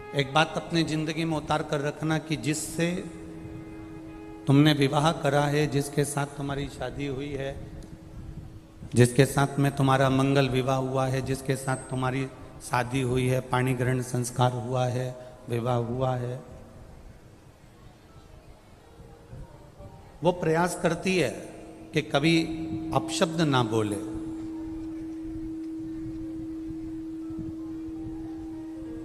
एक बात अपनी जिंदगी में उतार कर रखना कि जिससे तुमने विवाह करा है, जिसके साथ तुम्हारी शादी हुई है, जिसके साथ में तुम्हारा मंगल विवाह हुआ है, जिसके साथ तुम्हारी शादी हुई है, पाणी ग्रहण संस्कार हुआ है, विवाह हुआ है, वो प्रयास करती है कि कभी अपशब्द ना बोले।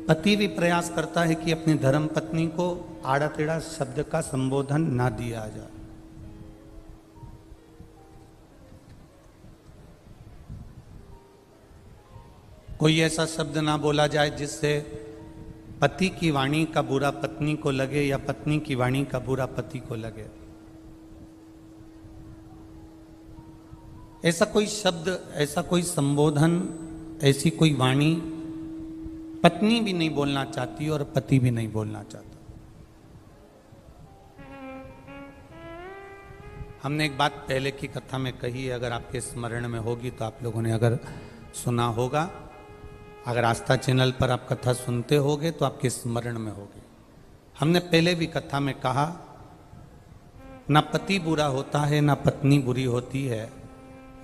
पति भी प्रयास करता है कि अपनी धर्म पत्नी को आड़ा टेढ़ा शब्द का संबोधन ना दिया जाए। कोई ऐसा शब्द ना बोला जाए जिससे पति की वाणी का बुरा पत्नी को लगे या पत्नी की वाणी का बुरा पति को लगे। ऐसा कोई शब्द, ऐसा कोई संबोधन, ऐसी कोई वाणी पत्नी भी नहीं बोलना चाहती और पति भी नहीं बोलना चाहता। हमने एक बात पहले की कथा में कही है, अगर आपके स्मरण में होगी तो आप लोगों ने अगर सुना होगा, अगर आस्था चैनल पर आप कथा सुनते होगे तो आपके स्मरण में होगी। हमने पहले भी कथा में कहा, ना पति बुरा होता है, ना पत्नी बुरी होती है,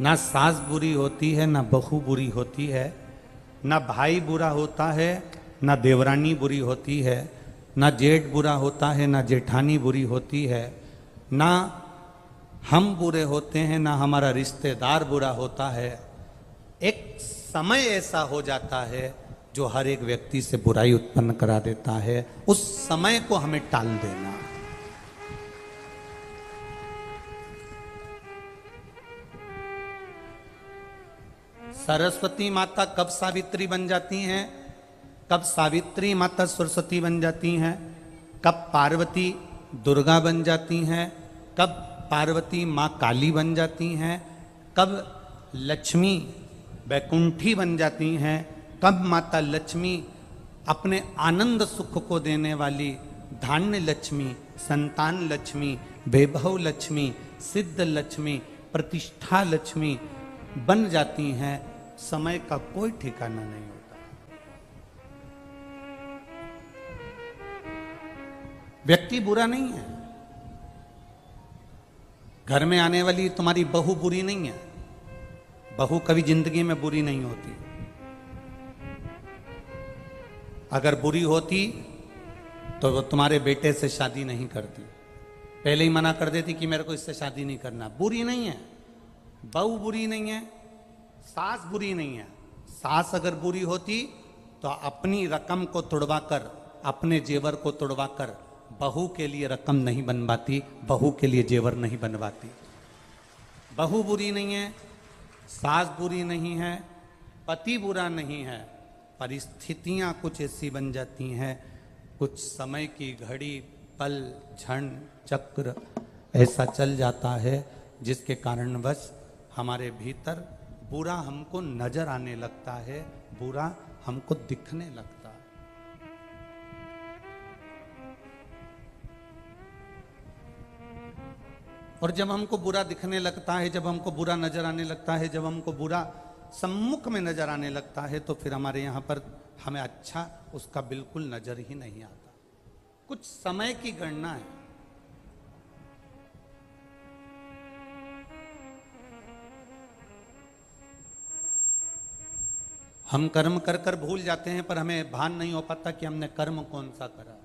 ना सास बुरी होती है, ना बहू बुरी होती है, ना भाई बुरा होता है, ना देवरानी बुरी होती है, ना जेठ बुरा होता है, ना जेठानी बुरी होती है, ना हम बुरे होते हैं, ना हमारा रिश्तेदार बुरा होता है। एक समय ऐसा हो जाता है जो हर एक व्यक्ति से बुराई उत्पन्न करा देता है। उस समय को हमें टाल देना। सरस्वती माता कब सावित्री बन जाती हैं, कब सावित्री माता सरस्वती बन जाती हैं, कब पार्वती दुर्गा बन जाती हैं, कब पार्वती माँ काली बन जाती हैं, कब लक्ष्मी वैकुंठी बन जाती हैं, कब माता लक्ष्मी अपने आनंद सुख को देने वाली धान्य लक्ष्मी, संतान लक्ष्मी, वैभव लक्ष्मी, सिद्ध लक्ष्मी, प्रतिष्ठा लक्ष्मी बन जाती हैं। समय का कोई ठिकाना नहीं होता। व्यक्ति बुरा नहीं है। घर में आने वाली तुम्हारी बहू बुरी नहीं है। बहू कभी जिंदगी में बुरी नहीं होती। अगर बुरी होती तो वो तुम्हारे बेटे से शादी नहीं करती, पहले ही मना कर देती कि मेरे को इससे शादी नहीं करना। बुरी नहीं है, बहू बुरी नहीं है, सास बुरी नहीं है। सास अगर बुरी होती तो अपनी रकम को तुड़वा कर, अपने जेवर को तुड़वा कर बहू के लिए रकम नहीं बनवाती, बहू के लिए जेवर नहीं बनवाती। बहू बुरी नहीं है, सास बुरी नहीं है, पति बुरा नहीं है। परिस्थितियां कुछ ऐसी बन जाती हैं, कुछ समय की घड़ी, पल, क्षण, चक्र ऐसा चल जाता है जिसके कारणवश हमारे भीतर बुरा हमको नजर आने लगता है, बुरा हमको दिखने लगता है। और जब हमको बुरा दिखने लगता है, जब हमको बुरा नजर आने लगता है, जब हमको बुरा सम्मुख में नजर आने लगता है, तो फिर हमारे यहाँ पर हमें अच्छा उसका बिल्कुल नजर ही नहीं आता। कुछ समय की गणना है। हम कर्म कर कर भूल जाते हैं, पर हमें भान नहीं हो पाता कि हमने कर्म कौन सा करा।